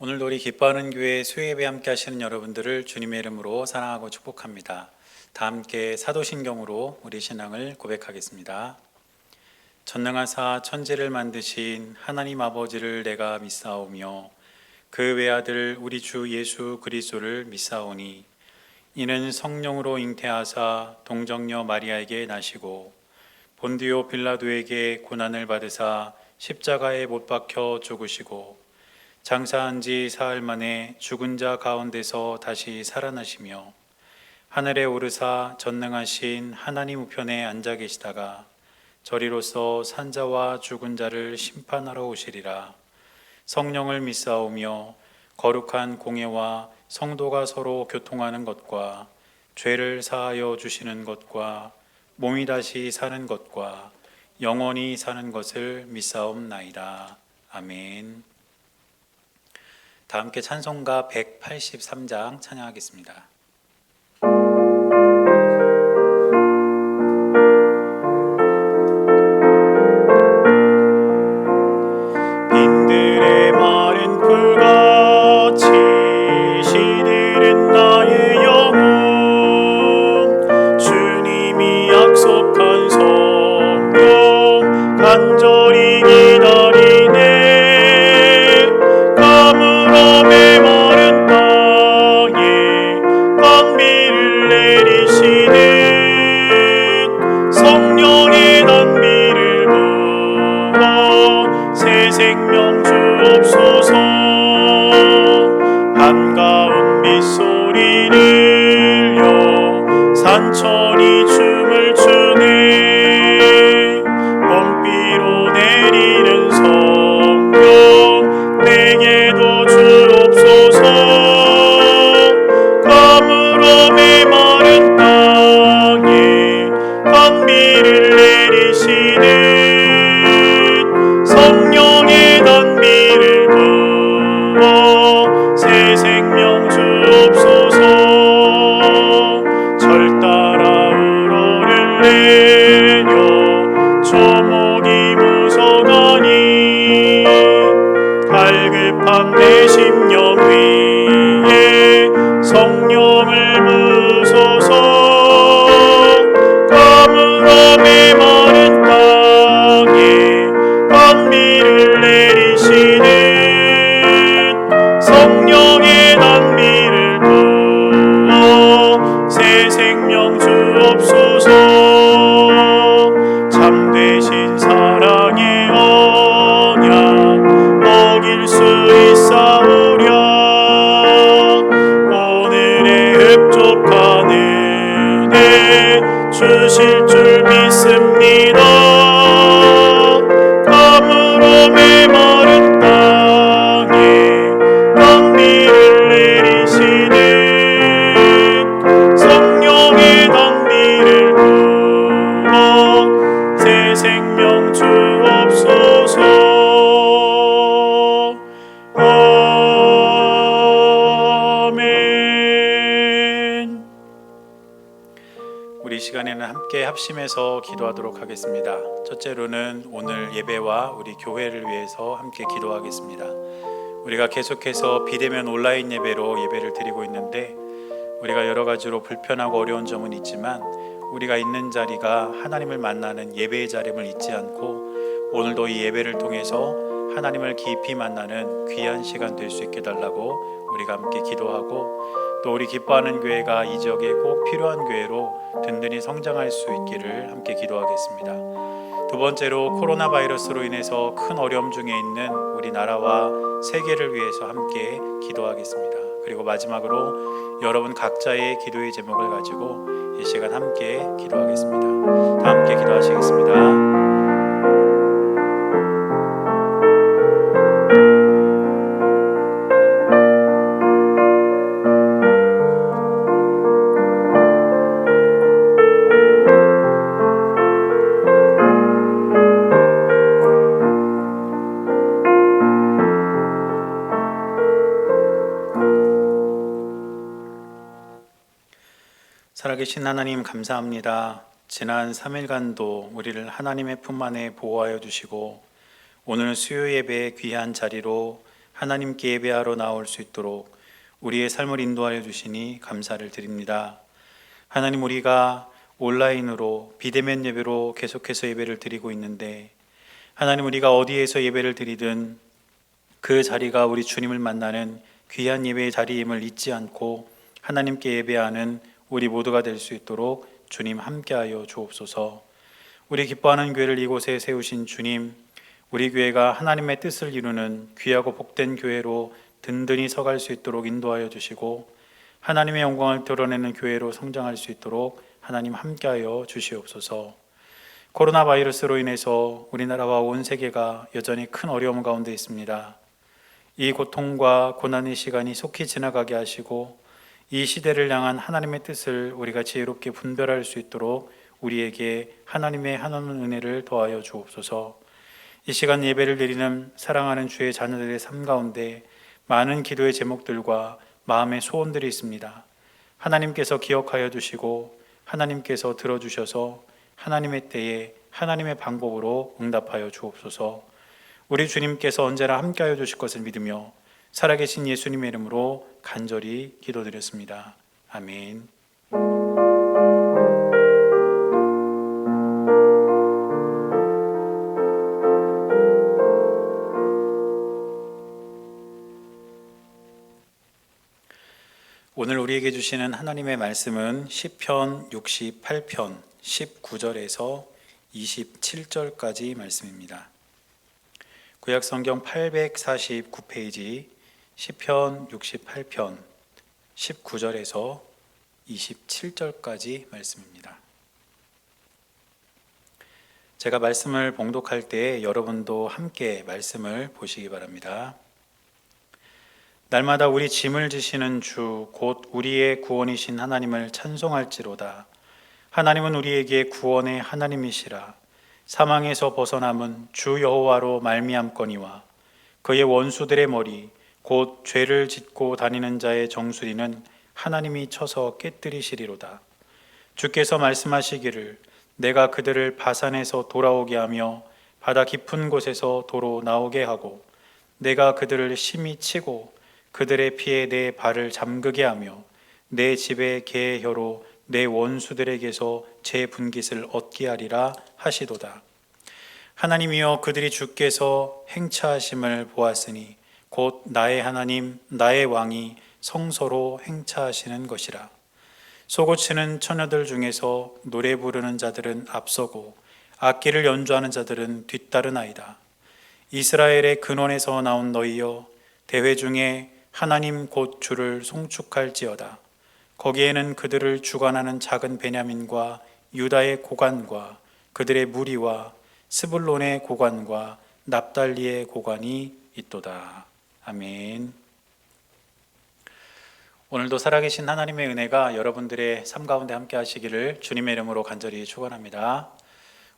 오늘도 우리 기뻐하는 교회 수요예배 함께 하시는 여러분들을 주님의 이름으로 사랑하고 축복합니다. 다 함께 사도신경으로 우리 신앙을 고백하겠습니다. 전능하사 천지를 만드신 하나님 아버지를 내가 믿사오며 그 외아들 우리 주 예수 그리스도를 믿사오니 이는 성령으로 잉태하사 동정녀 마리아에게 나시고 본디오 빌라도에게 고난을 받으사 십자가에 못 박혀 죽으시고 장사한 지 사흘 만에 죽은 자 가운데서 다시 살아나시며 하늘에 오르사 전능하신 하나님 우편에 앉아 계시다가 저리로서 산자와 죽은 자를 심판하러 오시리라. 성령을 믿사오며 거룩한 공예와 성도가 서로 교통하는 것과 죄를 사하여 주시는 것과 몸이 다시 사는 것과 영원히 사는 것을 믿사옵나이다. 아멘. 다 함께 찬송가 183장 찬양하겠습니다. 빈들의 마른 풀같이 시들은 나의 영혼 주님이 약속한 성령 간절히 기다리네. 메마른 땅에 단비를 내리시는 성령의 단비를 부어 새 생명 주옵소서. 반가운 빗소리 들려 산천이 춤을 추네. 봄비로 내리는 성령 내게도 주옵소서. 가물어 메마른 땅에 단비를 내리시는 성령의 단비를 부어 새 생명 주옵소서. 절 따라 우러를 내려 조목이 무서가니 갈급한 내 심령 위에 성령을 부소서. 가물어 메마른 땅에 단비를 내리시는 성령의 단비를 부어 새 생명 주옵소서. 참되신 사랑의 언약 어길 수 있사오랴. 오늘의 흡족한 은혜 주실 줄 믿습니다. 가물어 메마른 땅에 단비를 내리시는 성령의 단비를 부어 새 생명 주옵소서. 아멘. 우리 시간에는 함께 합심해서 기도하도록 하겠습니다. 첫째로는 오늘 예배와 우리 교회를 위해서 함께 기도하겠습니다. 우리가 계속해서 비대면 온라인 예배로 예배를 드리고 있는데 우리가 여러 가지로 불편하고 어려운 점은 있지만 우리가 있는 자리가 하나님을 만나는 예배의 자리임을 잊지 않고 오늘도 이 예배를 통해서 하나님을 깊이 만나는 귀한 시간 될 수 있게 달라고 우리가 함께 기도하고 또 우리 기뻐하는 교회가 이 지역에 꼭 필요한 교회로 든든히 성장할 수 있기를 함께 기도하겠습니다. 두 번째로 코로나 바이러스로 인해서 큰 어려움 중에 있는 우리나라와 세계를 위해서 함께 기도하겠습니다. 그리고 마지막으로 여러분 각자의 기도의 제목을 가지고 이 시간 함께 기도하겠습니다. 다 함께 기도하시겠습니다. 살아계신 하나님 감사합니다. 지난 3일간도 우리를 하나님의 품 안에 보호하여 주시고 오늘 수요 예배의 귀한 자리로 하나님께 예배하러 나올 수 있도록 우리의 삶을 인도하여 주시니 감사를 드립니다. 하나님, 우리가 온라인으로 비대면 예배로 계속해서 예배를 드리고 있는데, 하나님, 우리가 어디에서 예배를 드리든 그 자리가 우리 주님을 만나는 귀한 예배의 자리임을 잊지 않고 하나님께 예배하는 우리 모두가 될 수 있도록 주님 함께하여 주옵소서. 우리 기뻐하는 교회를 이곳에 세우신 주님, 우리 교회가 하나님의 뜻을 이루는 귀하고 복된 교회로 든든히 서갈 수 있도록 인도하여 주시고, 하나님의 영광을 드러내는 교회로 성장할 수 있도록 하나님 함께하여 주시옵소서. 코로나 바이러스로 인해서 우리나라와 온 세계가 여전히 큰 어려움 가운데 있습니다. 이 고통과 고난의 시간이 속히 지나가게 하시고, 이 시대를 향한 하나님의 뜻을 우리가 지혜롭게 분별할 수 있도록 우리에게 하나님의 한없는 은혜를 더하여 주옵소서. 이 시간 예배를 드리는 사랑하는 주의 자녀들의 삶 가운데 많은 기도의 제목들과 마음의 소원들이 있습니다. 하나님께서 기억하여 주시고 하나님께서 들어주셔서 하나님의 때에 하나님의 방법으로 응답하여 주옵소서. 우리 주님께서 언제나 함께하여 주실 것을 믿으며 살아계신 예수님의 이름으로 간절히 기도드렸습니다. 아멘. 오늘 우리에게 주시는 하나님의 말씀은 시편 68편 19절에서 27절까지 말씀입니다. 구약성경 849페이지 시편 68편 19절에서 27절까지 말씀입니다. 제가 말씀을 봉독할 때 여러분도 함께 말씀을 보시기 바랍니다. 날마다 우리 짐을 지시는 주 곧 우리의 구원이신 하나님을 찬송할지로다. 하나님은 우리에게 구원의 하나님이시라. 사망에서 벗어남은 주 여호와로 말미암거니와 그의 원수들의 머리 곧 죄를 짓고 다니는 자의 정수리는 하나님이 쳐서 깨뜨리시리로다. 주께서 말씀하시기를 내가 그들을 바산에서 돌아오게 하며 바다 깊은 곳에서 도로 나오게 하고 내가 그들을 심히 치고 그들의 피에 내 발을 잠그게 하며 내 집의 개의 혀로 내 원수들에게서 제 분깃을 얻게 하리라 하시도다. 하나님이여, 그들이 주께서 행차하심을 보았으니 곧 나의 하나님 나의 왕이 성소로 행차하시는 것이라. 소고치는 처녀들 중에서 노래 부르는 자들은 앞서고 악기를 연주하는 자들은 뒤따르나이다. 이스라엘의 근원에서 나온 너희여, 대회 중에 하나님 곧 주를 송축할지어다. 거기에는 그들을 주관하는 작은 베냐민과 유다의 고관과 그들의 무리와 스불론의 고관과 납달리의 고관이 있도다. 아멘. 오늘도 살아계신 하나님의 은혜가 여러분들의 삶 가운데 함께 하시기를 주님의 이름으로 간절히 축원합니다.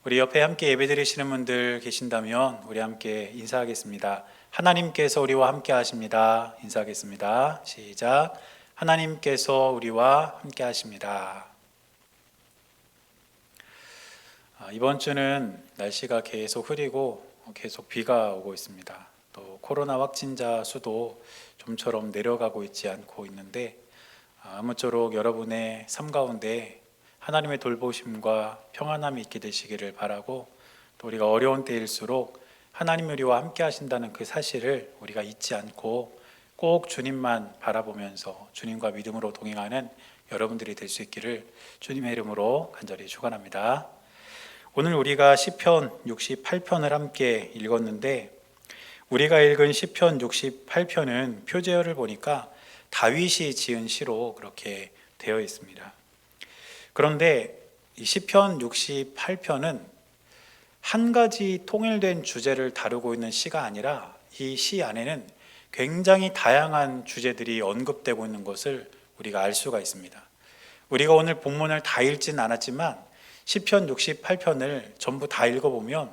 우리 옆에 함께 예배드리시는 분들 계신다면 우리 함께 인사하겠습니다. 하나님께서 우리와 함께 하십니다. 인사하겠습니다. 시작. 하나님께서 우리와 함께 하십니다. 이번 주는 날씨가 계속 흐리고 계속 비가 오고 있습니다. 또 코로나 확진자 수도 좀처럼 내려가고 있지 않고 있는데, 아무쪼록 여러분의 삶 가운데 하나님의 돌보심과 평안함이 있게 되시기를 바라고, 또 우리가 어려운 때일수록 하나님 우리와 함께 하신다는 그 사실을 우리가 잊지 않고 꼭 주님만 바라보면서 주님과 믿음으로 동행하는 여러분들이 될 수 있기를 주님의 이름으로 간절히 축원합니다. 오늘 우리가 시편 68편을 함께 읽었는데, 우리가 읽은 시편 68편은 표제어를 보니까 다윗이 지은 시로 그렇게 되어 있습니다. 그런데 이 시편 68편은 한 가지 통일된 주제를 다루고 있는 시가 아니라 이 시 안에는 굉장히 다양한 주제들이 언급되고 있는 것을 우리가 알 수가 있습니다. 우리가 오늘 본문을 다 읽지는 않았지만 시편 68편을 전부 다 읽어보면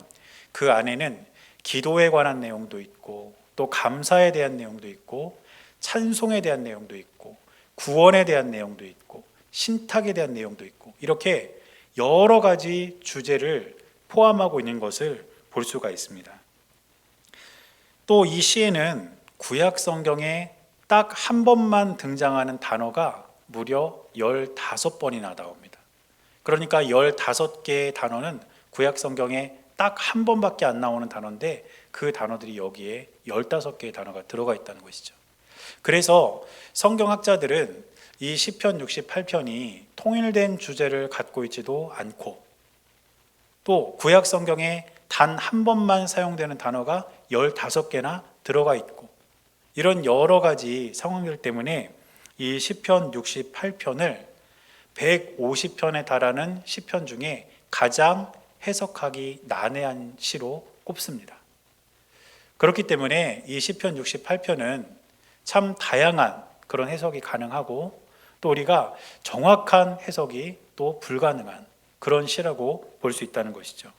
그 안에는 기도에 관한 내용도 있고, 또 감사에 대한 내용도 있고, 찬송에 대한 내용도 있고, 구원에 대한 내용도 있고, 신탁에 대한 내용도 있고, 이렇게 여러 가지 주제를 포함하고 있는 것을 볼 수가 있습니다. 또 이 시에는 구약 성경에 딱 한 번만 등장하는 단어가 무려 15번이나 나옵니다. 그러니까 15개의 단어는 구약 성경에 딱 한 번밖에 안 나오는 단어인데 그 단어들이 여기에 15개의 단어가 들어가 있다는 것이죠. 그래서 성경학자들은 이 시편 68편이 통일된 주제를 갖고 있지도 않고 또 구약 성경에 단 한 번만 사용되는 단어가 15개나 들어가 있고 이런 여러 가지 상황들 때문에 이 시편 68편을 150편에 달하는 시편 중에 가장 해석하기 난해한 시로 꼽습니다. 그렇기 때문에 이 시편 68편은 참 다양한 그런 해석이 가능하고 또 우리가 정확한 해석이 또 불가능한 그런 시라고 볼 수 있다는 것이죠.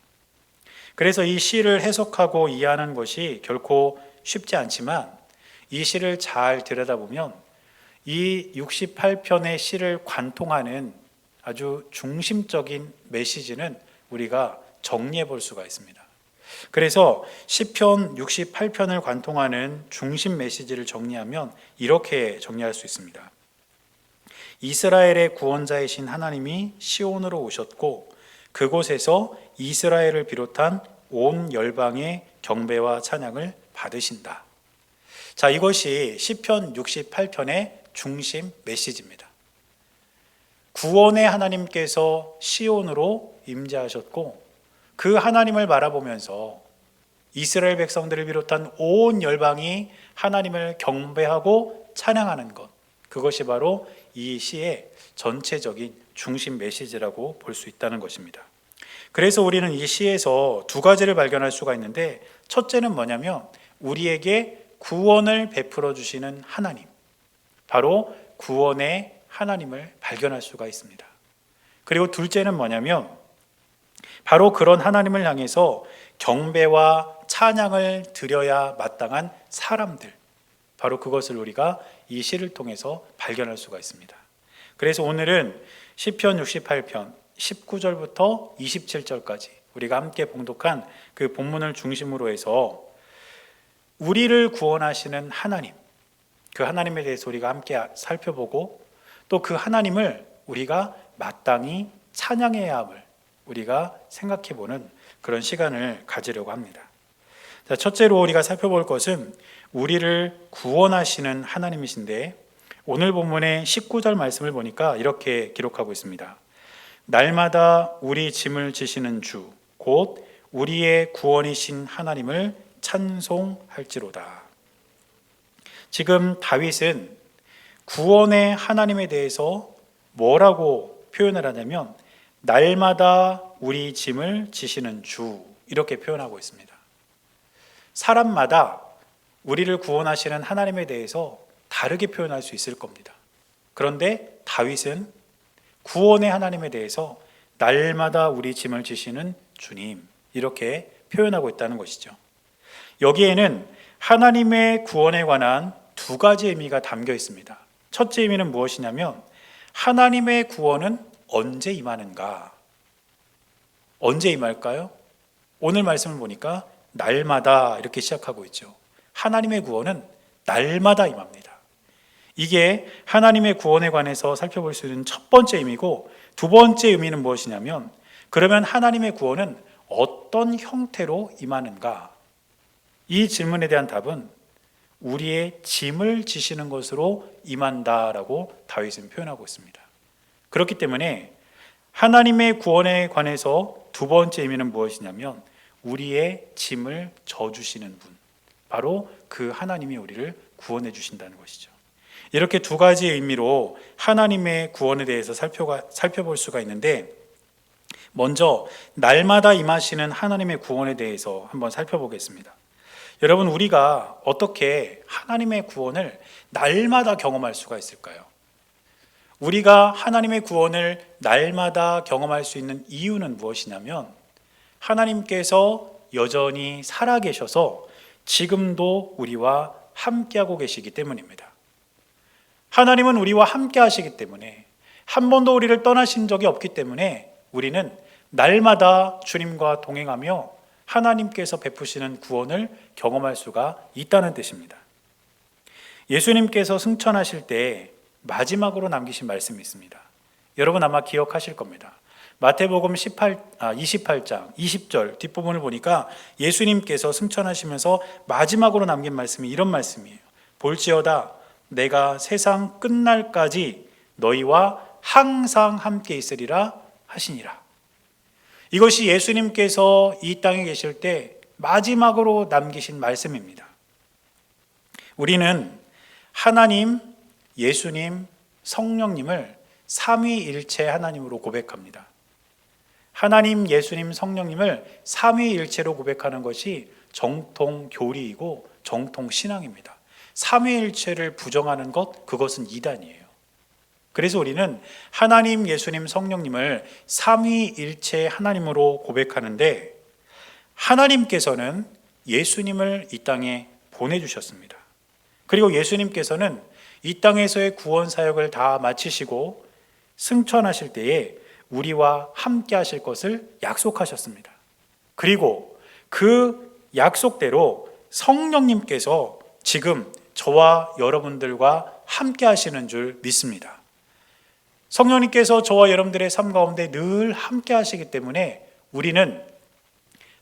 그래서 이 시를 해석하고 이해하는 것이 결코 쉽지 않지만 이 시를 잘 들여다보면 이 68편의 시를 관통하는 아주 중심적인 메시지는 우리가 정리해 볼 수가 있습니다. 그래서 시편 68편을 관통하는 중심 메시지를 정리하면 이렇게 정리할 수 있습니다. 이스라엘의 구원자이신 하나님이 시온으로 오셨고 그곳에서 이스라엘을 비롯한 온 열방의 경배와 찬양을 받으신다. 자, 이것이 시편 68편의 중심 메시지입니다. 구원의 하나님께서 시온으로 임재하셨고 그 하나님을 바라보면서 이스라엘 백성들을 비롯한 온 열방이 하나님을 경배하고 찬양하는 것, 그것이 바로 이 시의 전체적인 중심 메시지라고 볼 수 있다는 것입니다. 그래서 우리는 이 시에서 두 가지를 발견할 수가 있는데 첫째는 뭐냐면 우리에게 구원을 베풀어 주시는 하나님, 바로 구원의 하나님을 발견할 수가 있습니다. 그리고 둘째는 뭐냐면 바로 그런 하나님을 향해서 경배와 찬양을 드려야 마땅한 사람들, 바로 그것을 우리가 이 시를 통해서 발견할 수가 있습니다. 그래서 오늘은 시편 68편 19절부터 27절까지 우리가 함께 봉독한 그 본문을 중심으로 해서 우리를 구원하시는 하나님, 그 하나님에 대해서 우리가 함께 살펴보고 또 그 하나님을 우리가 마땅히 찬양해야 함을 우리가 생각해보는 그런 시간을 가지려고 합니다. 자, 첫째로 우리가 살펴볼 것은 우리를 구원하시는 하나님이신데 오늘 본문의 19절 말씀을 보니까 이렇게 기록하고 있습니다. 날마다 우리 짐을 지시는 주, 곧 우리의 구원이신 하나님을 찬송할지로다. 지금 다윗은 구원의 하나님에 대해서 뭐라고 표현을 하냐면 날마다 우리 짐을 지시는 주, 이렇게 표현하고 있습니다. 사람마다 우리를 구원하시는 하나님에 대해서 다르게 표현할 수 있을 겁니다. 그런데 다윗은 구원의 하나님에 대해서 날마다 우리 짐을 지시는 주님, 이렇게 표현하고 있다는 것이죠. 여기에는 하나님의 구원에 관한 두 가지 의미가 담겨 있습니다. 첫째 의미는 무엇이냐면 하나님의 구원은 언제 임하는가? 언제 임할까요? 오늘 말씀을 보니까 날마다 이렇게 시작하고 있죠. 하나님의 구원은 날마다 임합니다. 이게 하나님의 구원에 관해서 살펴볼 수 있는 첫 번째 의미고, 두 번째 의미는 무엇이냐면 그러면 하나님의 구원은 어떤 형태로 임하는가? 이 질문에 대한 답은 우리의 짐을 지시는 것으로 임한다라고 다윗은 표현하고 있습니다. 그렇기 때문에 하나님의 구원에 관해서 두 번째 의미는 무엇이냐면 우리의 짐을 져주시는 분, 바로 그 하나님이 우리를 구원해 주신다는 것이죠. 이렇게 두 가지 의미로 하나님의 구원에 대해서 살펴볼 수가 있는데, 먼저 날마다 임하시는 하나님의 구원에 대해서 한번 살펴보겠습니다. 여러분, 우리가 어떻게 하나님의 구원을 날마다 경험할 수가 있을까요? 우리가 하나님의 구원을 날마다 경험할 수 있는 이유는 무엇이냐면 하나님께서 여전히 살아계셔서 지금도 우리와 함께하고 계시기 때문입니다. 하나님은 우리와 함께 하시기 때문에, 한 번도 우리를 떠나신 적이 없기 때문에 우리는 날마다 주님과 동행하며 하나님께서 베푸시는 구원을 경험할 수가 있다는 뜻입니다. 예수님께서 승천하실 때 마지막으로 남기신 말씀이 있습니다. 여러분 아마 기억하실 겁니다. 마태복음 28장 20절 뒷부분을 보니까 예수님께서 승천하시면서 마지막으로 남긴 말씀이 이런 말씀이에요. 볼지어다 내가 세상 끝날까지 너희와 항상 함께 있으리라 하시니라. 이것이 예수님께서 이 땅에 계실 때 마지막으로 남기신 말씀입니다. 우리는 하나님, 예수님, 성령님을 삼위일체 하나님으로 고백합니다. 하나님, 예수님, 성령님을 삼위일체로 고백하는 것이 정통 교리이고 정통 신앙입니다. 삼위일체를 부정하는 것, 그것은 이단이에요. 그래서 우리는 하나님, 예수님, 성령님을 삼위일체 하나님으로 고백하는데, 하나님께서는 예수님을 이 땅에 보내주셨습니다. 그리고 예수님께서는 이 땅에서의 구원 사역을 다 마치시고 승천하실 때에 우리와 함께 하실 것을 약속하셨습니다. 그리고 그 약속대로 성령님께서 지금 저와 여러분들과 함께 하시는 줄 믿습니다. 성령님께서 저와 여러분들의 삶 가운데 늘 함께 하시기 때문에 우리는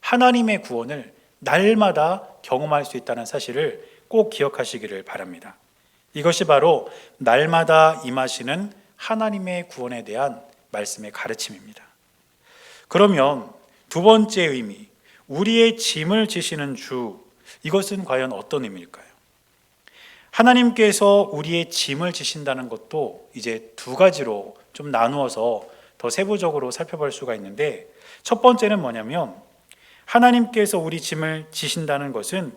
하나님의 구원을 날마다 경험할 수 있다는 사실을 꼭 기억하시기를 바랍니다. 이것이 바로 날마다 임하시는 하나님의 구원에 대한 말씀의 가르침입니다. 그러면 두 번째 의미, 우리의 짐을 지시는 주, 이것은 과연 어떤 의미일까요? 하나님께서 우리의 짐을 지신다는 것도 이제 두 가지로 좀 나누어서 더 세부적으로 살펴볼 수가 있는데, 첫 번째는 뭐냐면 하나님께서 우리 짐을 지신다는 것은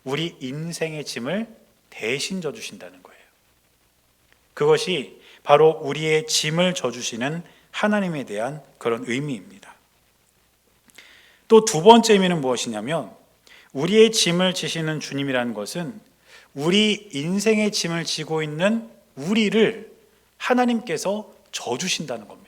우리 인생의 짐을 대신 져주신다는 거예요. 그것이 바로 우리의 짐을 져주시는 하나님에 대한 그런 의미입니다. 또 두 번째 의미는 무엇이냐면 우리의 짐을 지시는 주님이라는 것은 우리 인생의 짐을 지고 있는 우리를 하나님께서 져주신다는 겁니다.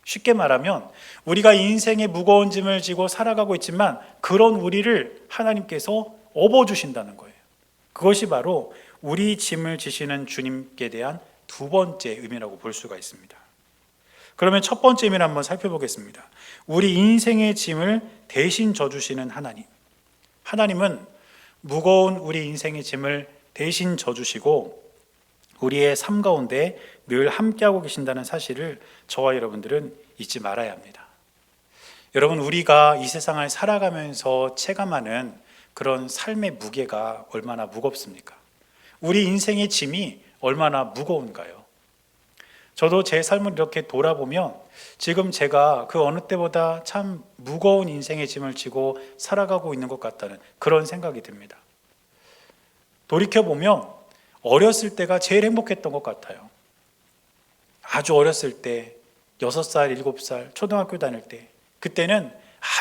쉽게 말하면 우리가 인생의 무거운 짐을 지고 살아가고 있지만 그런 우리를 하나님께서 업어주신다는 거예요. 그것이 바로 우리 짐을 지시는 주님께 대한 두 번째 의미라고 볼 수가 있습니다. 그러면 첫 번째 의미를 한번 살펴보겠습니다. 우리 인생의 짐을 대신 져주시는 하나님. 하나님은 무거운 우리 인생의 짐을 대신 져주시고 우리의 삶 가운데 늘 함께하고 계신다는 사실을 저와 여러분들은 잊지 말아야 합니다. 여러분, 우리가 이 세상을 살아가면서 체감하는 그런 삶의 무게가 얼마나 무겁습니까? 우리 인생의 짐이 얼마나 무거운가요? 저도 제 삶을 이렇게 돌아보면 지금 제가 그 어느 때보다 참 무거운 인생의 짐을 지고 살아가고 있는 것 같다는 그런 생각이 듭니다. 돌이켜보면 어렸을 때가 제일 행복했던 것 같아요. 아주 어렸을 때 6살, 7살 초등학교 다닐 때 그때는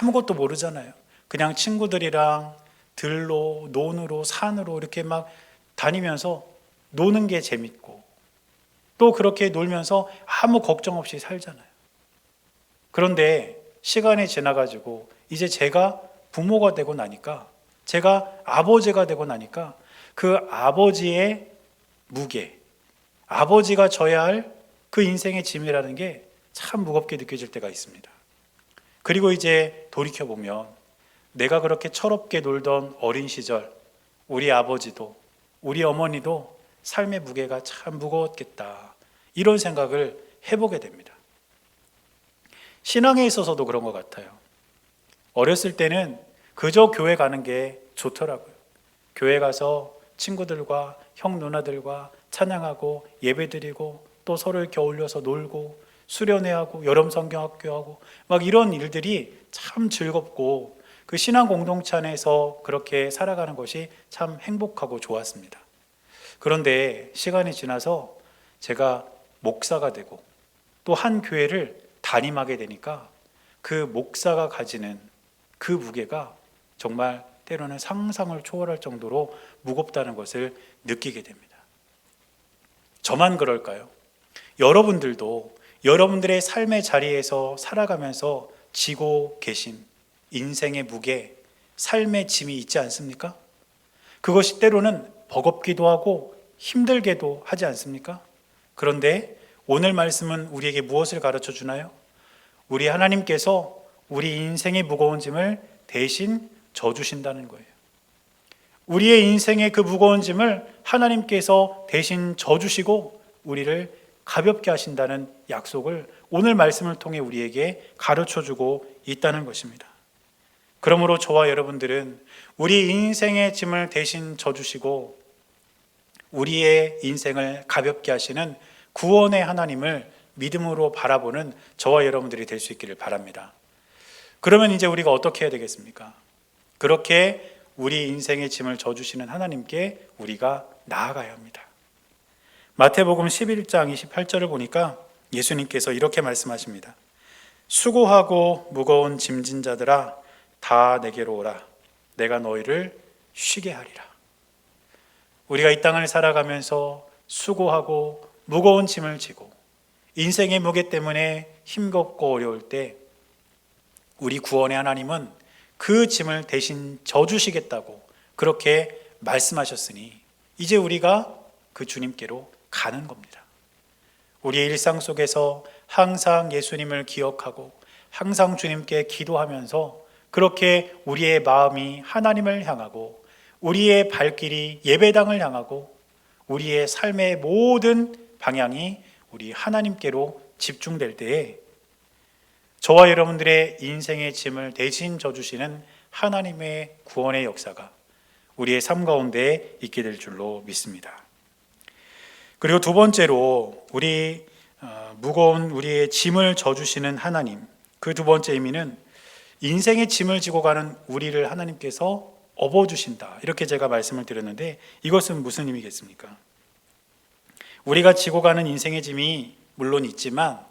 아무것도 모르잖아요. 그냥 친구들이랑 들로, 논으로, 산으로 이렇게 막 다니면서 노는 게 재밌고 또 그렇게 놀면서 아무 걱정 없이 살잖아요. 그런데 시간이 지나가지고 이제 제가 부모가 되고 나니까, 제가 아버지가 되고 나니까 그 아버지의 무게, 아버지가 져야 할 그 인생의 짐이라는 게 참 무겁게 느껴질 때가 있습니다. 그리고 이제 돌이켜보면 내가 그렇게 철없게 놀던 어린 시절, 우리 아버지도 우리 어머니도 삶의 무게가 참 무거웠겠다, 이런 생각을 해보게 됩니다. 신앙에 있어서도 그런 것 같아요. 어렸을 때는 그저 교회 가는 게 좋더라고요. 교회 가서 친구들과 형 누나들과 찬양하고 예배드리고 또 서로 이렇게 어울려서 놀고 수련회하고 여름 성경학교하고 막 이런 일들이 참 즐겁고 그 신앙 공동체 안에서 그렇게 살아가는 것이 참 행복하고 좋았습니다. 그런데 시간이 지나서 제가 목사가 되고 또 한 교회를 담임하게 되니까 그 목사가 가지는 그 무게가 정말 때로는 상상을 초월할 정도로 무겁다는 것을 느끼게 됩니다. 저만 그럴까요? 여러분들도 여러분들의 삶의 자리에서 살아가면서 지고 계신 인생의 무게, 삶의 짐이 있지 않습니까? 그것이 때로는 버겁기도 하고 힘들게도 하지 않습니까? 그런데 오늘 말씀은 우리에게 무엇을 가르쳐 주나요? 우리 하나님께서 우리 인생의 무거운 짐을 대신 져주신다는 거예요. 우리의 인생의 그 무거운 짐을 하나님께서 대신 져주시고 우리를 가볍게 하신다는 약속을 오늘 말씀을 통해 우리에게 가르쳐주고 있다는 것입니다. 그러므로 저와 여러분들은 우리 인생의 짐을 대신 져주시고 우리의 인생을 가볍게 하시는 구원의 하나님을 믿음으로 바라보는 저와 여러분들이 될 수 있기를 바랍니다. 그러면 이제 우리가 어떻게 해야 되겠습니까? 그렇게 우리 인생의 짐을 져주시는 하나님께 우리가 나아가야 합니다. 마태복음 11장 28절을 보니까 예수님께서 이렇게 말씀하십니다. 수고하고 무거운 짐진 자들아 다 내게로 오라. 내가 너희를 쉬게 하리라. 우리가 이 땅을 살아가면서 수고하고 무거운 짐을 지고 인생의 무게 때문에 힘겹고 어려울 때 우리 구원의 하나님은 그 짐을 대신 져주시겠다고 그렇게 말씀하셨으니 이제 우리가 그 주님께로 가는 겁니다. 우리의 일상 속에서 항상 예수님을 기억하고 항상 주님께 기도하면서 그렇게 우리의 마음이 하나님을 향하고 우리의 발길이 예배당을 향하고 우리의 삶의 모든 방향이 우리 하나님께로 집중될 때에 저와 여러분들의 인생의 짐을 대신 져주시는 하나님의 구원의 역사가 우리의 삶 가운데 있게 될 줄로 믿습니다. 그리고 두 번째로 무거운 우리의 짐을 져주시는 하나님, 그 두 번째 의미는 인생의 짐을 지고 가는 우리를 하나님께서 업어주신다, 이렇게 제가 말씀을 드렸는데 이것은 무슨 의미겠습니까? 우리가 지고 가는 인생의 짐이 물론 있지만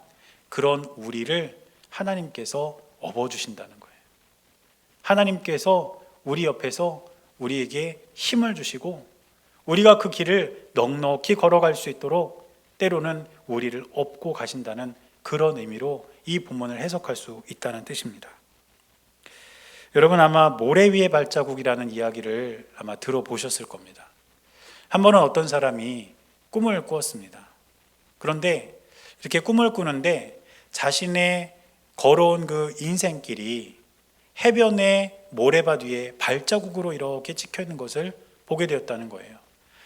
그런 우리를 하나님께서 업어주신다는 거예요. 하나님께서 우리 옆에서 우리에게 힘을 주시고 우리가 그 길을 넉넉히 걸어갈 수 있도록 때로는 우리를 업고 가신다는 그런 의미로 이 본문을 해석할 수 있다는 뜻입니다. 여러분 아마 모래 위의 발자국이라는 이야기를 아마 들어보셨을 겁니다. 한 번은 어떤 사람이 꿈을 꾸었습니다. 그런데 이렇게 꿈을 꾸는데 자신의 걸어온 그 인생길이 해변의 모래밭 위에 발자국으로 이렇게 찍혀 있는 것을 보게 되었다는 거예요.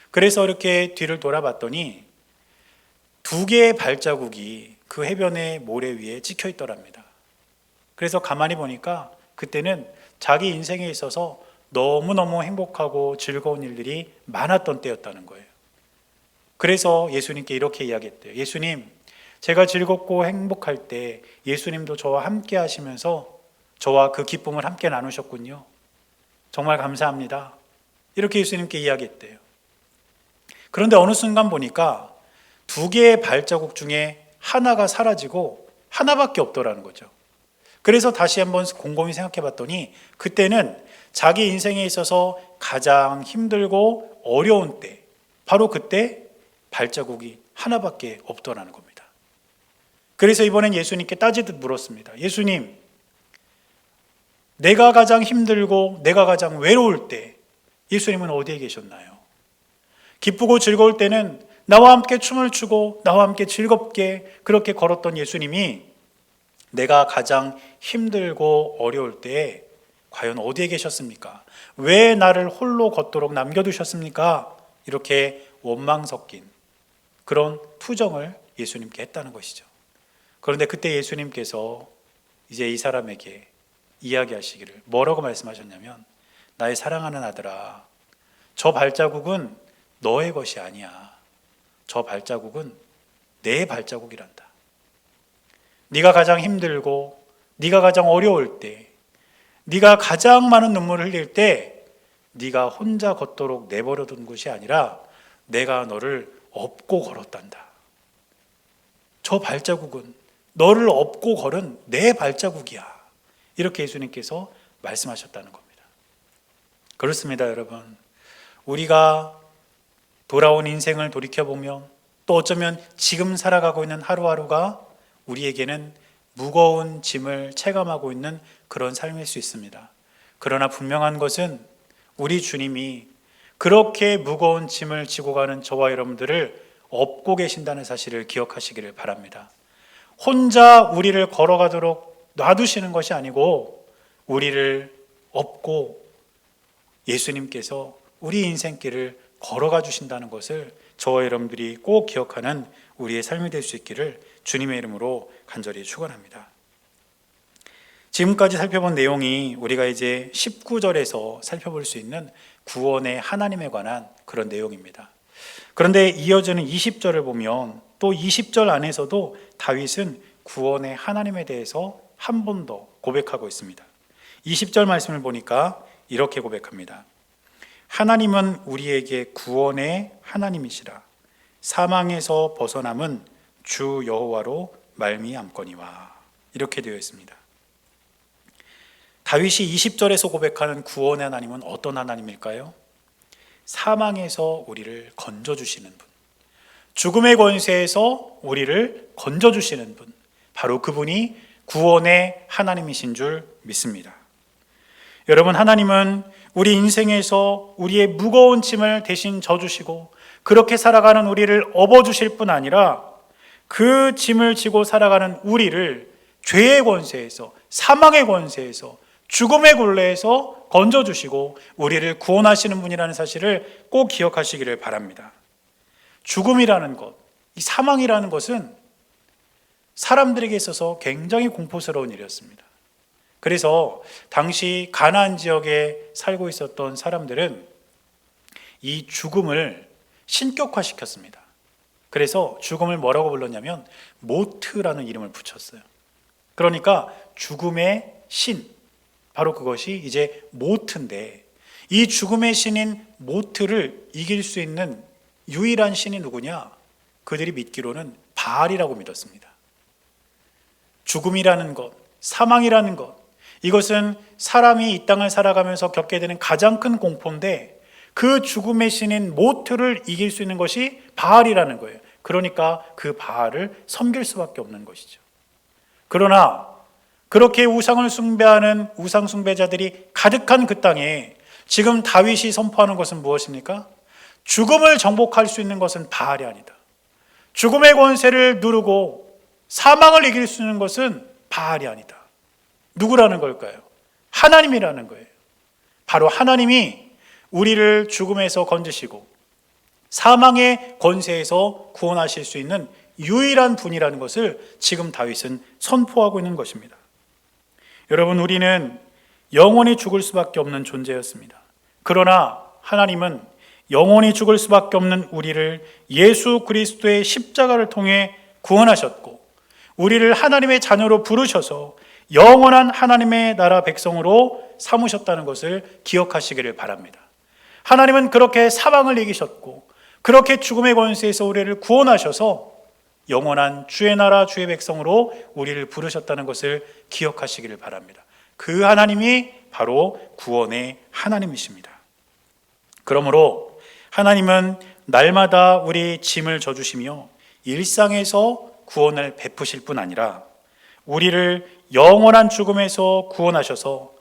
그래서 이렇게 뒤를 돌아봤더니 두 개의 발자국이 그 해변의 모래 위에 찍혀 있더랍니다. 그래서 가만히 보니까 그때는 자기 인생에 있어서 너무너무 행복하고 즐거운 일들이 많았던 때였다는 거예요. 그래서 예수님께 이렇게 이야기했대요. 예수님, 제가 즐겁고 행복할 때 예수님도 저와 함께 하시면서 저와 그 기쁨을 함께 나누셨군요. 정말 감사합니다. 이렇게 예수님께 이야기했대요. 그런데 어느 순간 보니까 두 개의 발자국 중에 하나가 사라지고 하나밖에 없더라는 거죠. 그래서 다시 한번 곰곰이 생각해 봤더니 그때는 자기 인생에 있어서 가장 힘들고 어려운 때, 바로 그때 발자국이 하나밖에 없더라는 겁니다. 그래서 이번엔 예수님께 따지듯 물었습니다. 예수님, 내가 가장 힘들고 내가 가장 외로울 때 예수님은 어디에 계셨나요? 기쁘고 즐거울 때는 나와 함께 춤을 추고 나와 함께 즐겁게 그렇게 걸었던 예수님이 내가 가장 힘들고 어려울 때에 과연 어디에 계셨습니까? 왜 나를 홀로 걷도록 남겨두셨습니까? 이렇게 원망 섞인 그런 투정을 예수님께 했다는 것이죠. 그런데 그때 예수님께서 이제 이 사람에게 이야기하시기를 뭐라고 말씀하셨냐면, 나의 사랑하는 아들아, 저 발자국은 너의 것이 아니야. 저 발자국은 내 발자국이란다. 네가 가장 힘들고 네가 가장 어려울 때, 네가 가장 많은 눈물을 흘릴 때 네가 혼자 걷도록 내버려 둔 것이 아니라 내가 너를 업고 걸었단다. 저 발자국은 너를 업고 걸은 내 발자국이야. 이렇게 예수님께서 말씀하셨다는 겁니다. 그렇습니다, 여러분. 우리가 돌아온 인생을 돌이켜보면 또 어쩌면 지금 살아가고 있는 하루하루가 우리에게는 무거운 짐을 체감하고 있는 그런 삶일 수 있습니다. 그러나 분명한 것은 우리 주님이 그렇게 무거운 짐을 지고 가는 저와 여러분들을 업고 계신다는 사실을 기억하시기를 바랍니다. 혼자 우리를 걸어가도록 놔두시는 것이 아니고 우리를 업고 예수님께서 우리 인생길을 걸어가 주신다는 것을 저와 여러분들이 꼭 기억하는 우리의 삶이 될 수 있기를 주님의 이름으로 간절히 축원합니다. 지금까지 살펴본 내용이 우리가 이제 19절에서 살펴볼 수 있는 구원의 하나님에 관한 그런 내용입니다. 그런데 이어지는 20절을 보면 또 20절 안에서도 다윗은 구원의 하나님에 대해서 한 번 더 고백하고 있습니다. 20절 말씀을 보니까 이렇게 고백합니다. 하나님은 우리에게 구원의 하나님이시라. 사망에서 벗어남은 주 여호와로 말미암거니와. 이렇게 되어 있습니다. 다윗이 20절에서 고백하는 구원의 하나님은 어떤 하나님일까요? 사망에서 우리를 건져주시는 분, 죽음의 권세에서 우리를 건져주시는 분, 바로 그분이 구원의 하나님이신 줄 믿습니다. 여러분, 하나님은 우리 인생에서 우리의 무거운 짐을 대신 져주시고 그렇게 살아가는 우리를 업어주실 뿐 아니라 그 짐을 지고 살아가는 우리를 죄의 권세에서, 사망의 권세에서, 죽음의 굴레에서 건져주시고 우리를 구원하시는 분이라는 사실을 꼭 기억하시기를 바랍니다. 죽음이라는 것, 이 사망이라는 것은 사람들에게 있어서 굉장히 공포스러운 일이었습니다. 그래서 당시 가나안 지역에 살고 있었던 사람들은 이 죽음을 신격화시켰습니다. 그래서 죽음을 뭐라고 불렀냐면 모트라는 이름을 붙였어요. 그러니까 죽음의 신, 바로 그것이 이제 모트인데, 이 죽음의 신인 모트를 이길 수 있는 유일한 신이 누구냐? 그들이 믿기로는 바알이라고 믿었습니다. 죽음이라는 것, 사망이라는 것, 이것은 사람이 이 땅을 살아가면서 겪게 되는 가장 큰 공포인데 그 죽음의 신인 모트를 이길 수 있는 것이 바알이라는 거예요. 그러니까 그 바알을 섬길 수밖에 없는 것이죠. 그러나 그렇게 우상을 숭배하는 우상 숭배자들이 가득한 그 땅에 지금 다윗이 선포하는 것은 무엇입니까? 죽음을 정복할 수 있는 것은 바알이 아니다. 죽음의 권세를 누르고 사망을 이길 수 있는 것은 바알이 아니다. 누구라는 걸까요? 하나님이라는 거예요. 바로 하나님이 우리를 죽음에서 건지시고 사망의 권세에서 구원하실 수 있는 유일한 분이라는 것을 지금 다윗은 선포하고 있는 것입니다. 여러분, 우리는 영원히 죽을 수밖에 없는 존재였습니다. 그러나 하나님은 영원히 죽을 수밖에 없는 우리를 예수 그리스도의 십자가를 통해 구원하셨고 우리를 하나님의 자녀로 부르셔서 영원한 하나님의 나라 백성으로 삼으셨다는 것을 기억하시기를 바랍니다. 하나님은 그렇게 사망을 이기셨고 그렇게 죽음의 권세에서 우리를 구원하셔서 영원한 주의 나라 주의 백성으로 우리를 부르셨다는 것을 기억하시기를 바랍니다. 그 하나님이 바로 구원의 하나님이십니다. 그러므로 하나님은 날마다 우리 짐을 져주시며 일상에서 구원을 베푸실 뿐 아니라 우리를 영원한 죽음에서 구원하셔서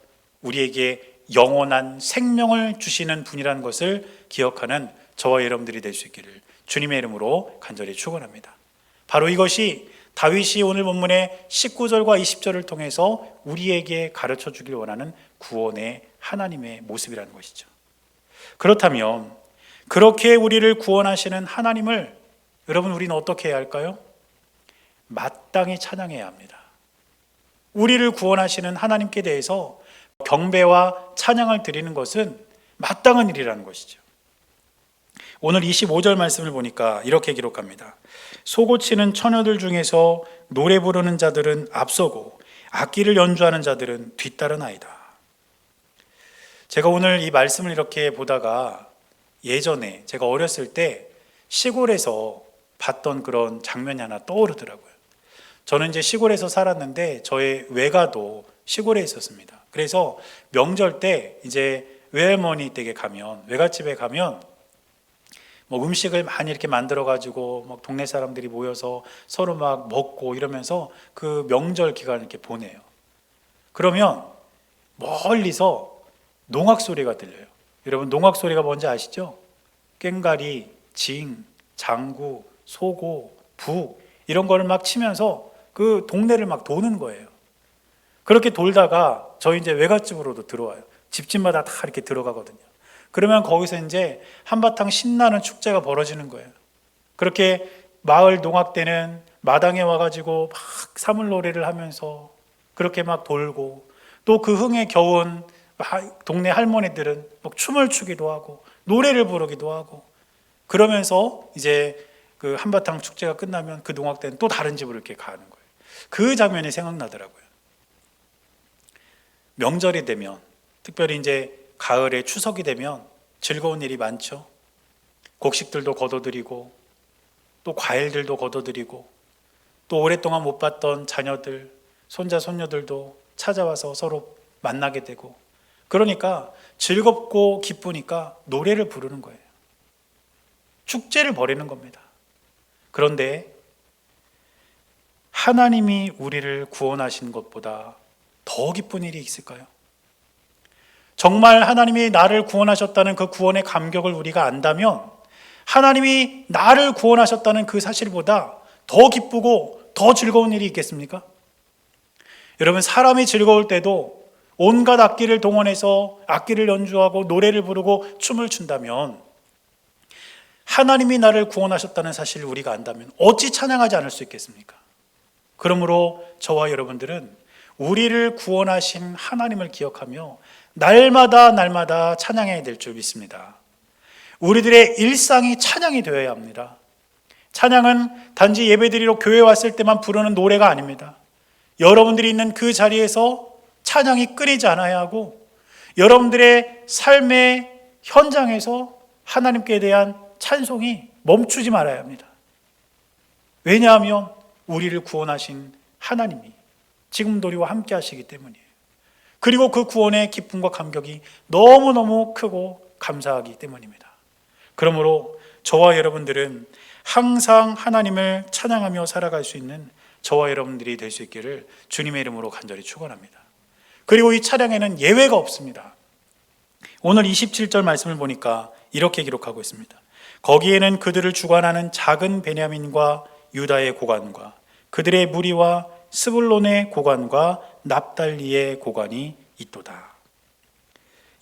우리에게 영원한 생명을 주시는 분이라는 것을 기억하는 저와 여러분들이 될 수 있기를 주님의 이름으로 간절히 축원합니다. 바로 이것이 다윗이 오늘 본문의 19절과 20절을 통해서 우리에게 가르쳐 주길 원하는 구원의 하나님의 모습이라는 것이죠. 그렇다면 그렇게 우리를 구원하시는 하나님을 여러분, 우리는 어떻게 해야 할까요? 마땅히 찬양해야 합니다. 우리를 구원하시는 하나님께 대해서 경배와 찬양을 드리는 것은 마땅한 일이라는 것이죠. 오늘 25절 말씀을 보니까 이렇게 기록합니다. 소고치는 처녀들 중에서 노래 부르는 자들은 앞서고 악기를 연주하는 자들은 뒤따르나이다. 제가 오늘 이 말씀을 이렇게 보다가 예전에 제가 어렸을 때 시골에서 봤던 그런 장면이 하나 떠오르더라고요. 저는 이제 시골에서 살았는데 저의 외가도 시골에 있었습니다. 그래서 명절 때 이제 외할머니 댁에 가면, 외갓집에 가면 뭐 음식을 많이 이렇게 만들어 가지고 막 동네 사람들이 모여서 서로 막 먹고 이러면서 그 명절 기간을 이렇게 보내요. 그러면 멀리서 농악 소리가 들려요. 여러분 농악 소리가 뭔지 아시죠? 꽹가리, 징, 장구, 소고, 북 이런 거를 막 치면서 그 동네를 막 도는 거예요. 그렇게 돌다가 저희 이제 외갓집으로도 들어와요. 집집마다 다 이렇게 들어가거든요. 그러면 거기서 이제 한바탕 신나는 축제가 벌어지는 거예요. 그렇게 마을 농악 때는 마당에 와가지고 막 사물 노래를 하면서 그렇게 막 돌고, 또 그 흥에 겨운 동네 할머니들은 막 춤을 추기도 하고 노래를 부르기도 하고, 그러면서 이제 그 한바탕 축제가 끝나면 그 농악 때는 또 다른 집으로 이렇게 가는 거예요. 그 장면이 생각나더라고요. 명절이 되면, 특별히 이제 가을에 추석이 되면 즐거운 일이 많죠. 곡식들도 걷어들이고 또 과일들도 걷어들이고, 또 오랫동안 못 봤던 자녀들, 손자 손녀들도 찾아와서 서로 만나게 되고, 그러니까 즐겁고 기쁘니까 노래를 부르는 거예요. 축제를 벌이는 겁니다. 그런데 하나님이 우리를 구원하신 것보다 더 기쁜 일이 있을까요? 정말 하나님이 나를 구원하셨다는 그 구원의 감격을 우리가 안다면, 하나님이 나를 구원하셨다는 그 사실보다 더 기쁘고 더 즐거운 일이 있겠습니까? 여러분, 사람이 즐거울 때도 온갖 악기를 동원해서 악기를 연주하고 노래를 부르고 춤을 춘다면, 하나님이 나를 구원하셨다는 사실을 우리가 안다면 어찌 찬양하지 않을 수 있겠습니까? 그러므로 저와 여러분들은 우리를 구원하신 하나님을 기억하며 날마다 찬양해야 될 줄 믿습니다. 우리들의 일상이 찬양이 되어야 합니다. 찬양은 단지 예배드리러 교회 왔을 때만 부르는 노래가 아닙니다. 여러분들이 있는 그 자리에서 찬양이 끊이지 않아야 하고, 여러분들의 삶의 현장에서 하나님께 대한 찬송이 멈추지 말아야 합니다. 왜냐하면 우리를 구원하신 하나님이 지금도 우리와 함께 하시기 때문이에요. 그리고 그 구원의 기쁨과 감격이 너무너무 크고 감사하기 때문입니다. 그러므로 저와 여러분들은 항상 하나님을 찬양하며 살아갈 수 있는 저와 여러분들이 될 수 있기를 주님의 이름으로 간절히 축원합니다. 그리고 이 찬양에는 예외가 없습니다. 오늘 27절 말씀을 보니까 이렇게 기록하고 있습니다. 거기에는 그들을 주관하는 작은 베냐민과 유다의 고관과 그들의 무리와 스불론의 고관과 납달리의 고관이 있도다.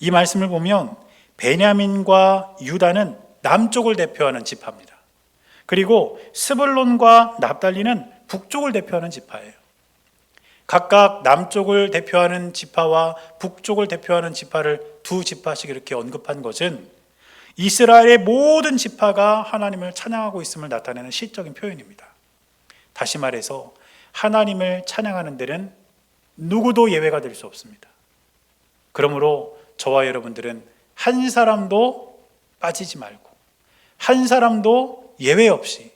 이 말씀을 보면 베냐민과 유다는 남쪽을 대표하는 지파입니다. 그리고 스불론과 납달리는 북쪽을 대표하는 지파예요. 각각 남쪽을 대표하는 지파와 북쪽을 대표하는 지파를 두 지파씩 이렇게 언급한 것은 이스라엘의 모든 지파가 하나님을 찬양하고 있음을 나타내는 시적인 표현입니다. 다시 말해서 하나님을 찬양하는 데는 누구도 예외가 될 수 없습니다. 그러므로 저와 여러분들은 한 사람도 빠지지 말고 한 사람도 예외 없이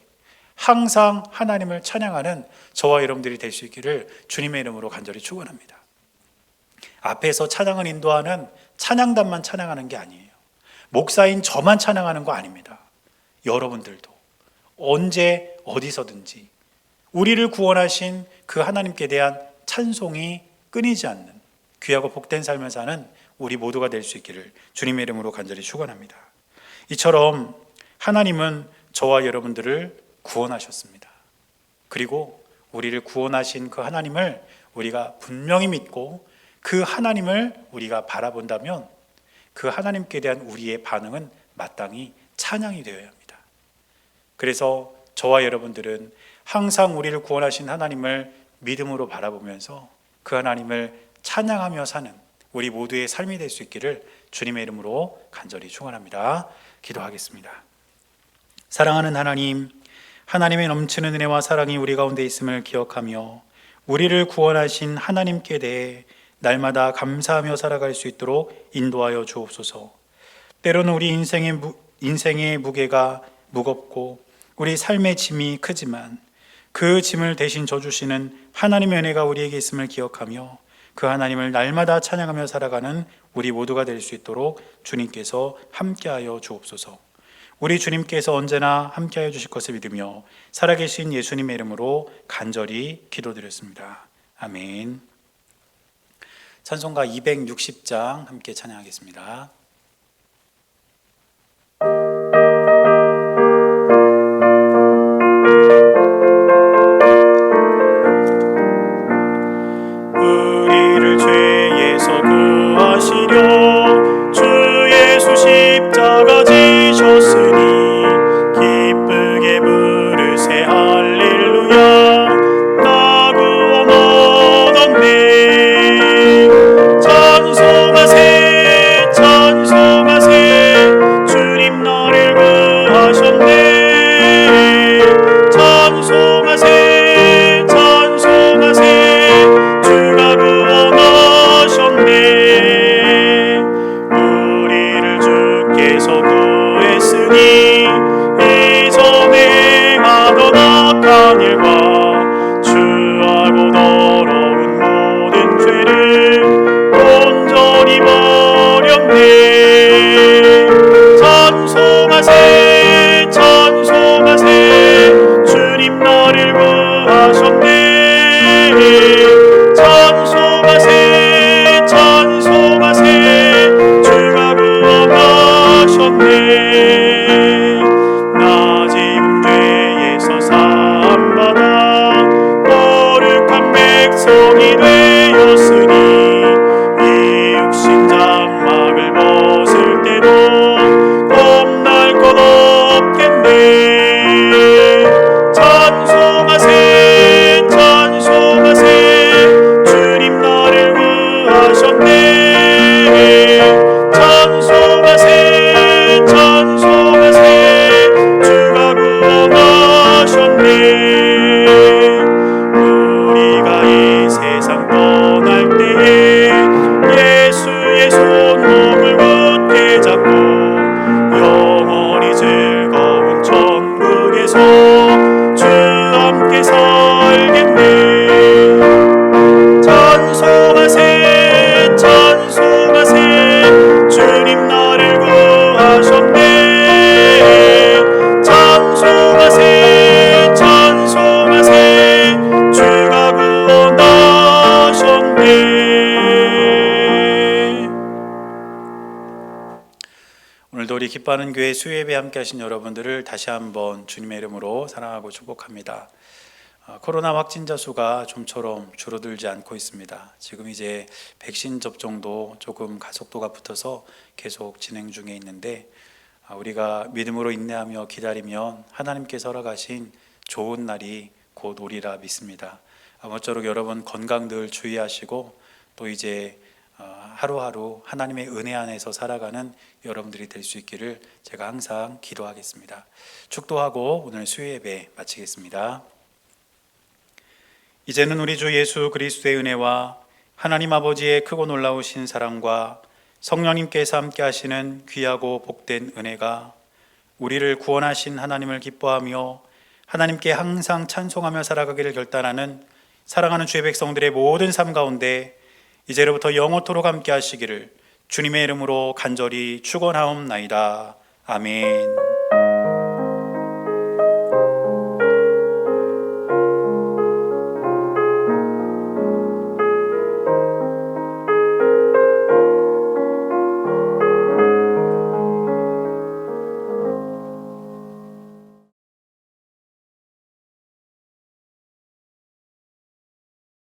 항상 하나님을 찬양하는 저와 여러분들이 될 수 있기를 주님의 이름으로 간절히 축원합니다. 앞에서 찬양을 인도하는 찬양단만 찬양하는 게 아니에요. 목사인 저만 찬양하는 거 아닙니다. 여러분들도 언제 어디서든지 우리를 구원하신 그 하나님께 대한 찬송이 끊이지 않는 귀하고 복된 삶을 사는 우리 모두가 될 수 있기를 주님의 이름으로 간절히 축원합니다. 이처럼 하나님은 저와 여러분들을 구원하셨습니다. 그리고 우리를 구원하신 그 하나님을 우리가 분명히 믿고 그 하나님을 우리가 바라본다면 그 하나님께 대한 우리의 반응은 마땅히 찬양이 되어야 합니다. 그래서 저와 여러분들은 항상 우리를 구원하신 하나님을 믿음으로 바라보면서 그 하나님을 찬양하며 사는 우리 모두의 삶이 될 수 있기를 주님의 이름으로 간절히 축원합니다. 기도하겠습니다. 사랑하는 하나님, 하나님의 넘치는 은혜와 사랑이 우리 가운데 있음을 기억하며 우리를 구원하신 하나님께 대해 날마다 감사하며 살아갈 수 있도록 인도하여 주옵소서. 때로는 우리 인생의 무게가 무겁고 우리 삶의 짐이 크지만 그 짐을 대신 져주시는 하나님의 은혜가 우리에게 있음을 기억하며 그 하나님을 날마다 찬양하며 살아가는 우리 모두가 될 수 있도록 주님께서 함께하여 주옵소서. 우리 주님께서 언제나 함께하여 주실 것을 믿으며 살아계신 예수님의 이름으로 간절히 기도드렸습니다. 아멘. 찬송가 260장 함께 찬양하겠습니다. 되었으니 이전에 하던 악한 일과 추하고 더러운 모든 죄를 온전히 버렸네. 찬송하세 찬송하세 주님 나를 구하셨네. 찬송하세 찬송하세 주가 구원하셨네. 나 지금 죄에서 사함받아 거룩한 백성이 되었으니 이 육신 장막을 벗을 때도 겁날 것 없겠네. 찬송하세 찬송하세 주님 나를 구하셨네. 찬송하세 찬송하세 주가 구원하셨네. 우리가 이 세상 떠날 때에 예수의 손목을 굳게 잡고 영원히 즐거운 천국에서 주와 함께 살겠네. 찬송하세 찬송하세 주님 나를 구하셨네. 찬송하세 찬송하세 주가 구원하셨네. 오늘도 우리 기뻐하는 교회 수요예배 함께 하신 여러분들을 다시 한번 주님의 이름으로 사랑하고 축복합니다. 코로나 확진자 수가 좀처럼 줄어들지 않고 있습니다. 지금 이제 백신 접종도 조금 가속도가 붙어서 계속 진행 중에 있는데 우리가 믿음으로 인내하며 기다리면 하나님께서 허락하신 좋은 날이 곧 오리라 믿습니다. 아무쪼록 여러분 건강 늘 주의하시고 또 이제 하루하루 하나님의 은혜 안에서 살아가는 여러분들이 될 수 있기를 제가 항상 기도하겠습니다. 축도하고 오늘 수요예배 마치겠습니다. 이제는 우리 주 예수 그리스도의 은혜와 하나님 아버지의 크고 놀라우신 사랑과 성령님께서 함께 하시는 귀하고 복된 은혜가 우리를 구원하신 하나님을 기뻐하며 하나님께 항상 찬송하며 살아가기를 결단하는 사랑하는 주의 백성들의 모든 삶 가운데 이제로부터 영원토록 함께 하시기를 주님의 이름으로 간절히 축원하옵나이다. 아멘.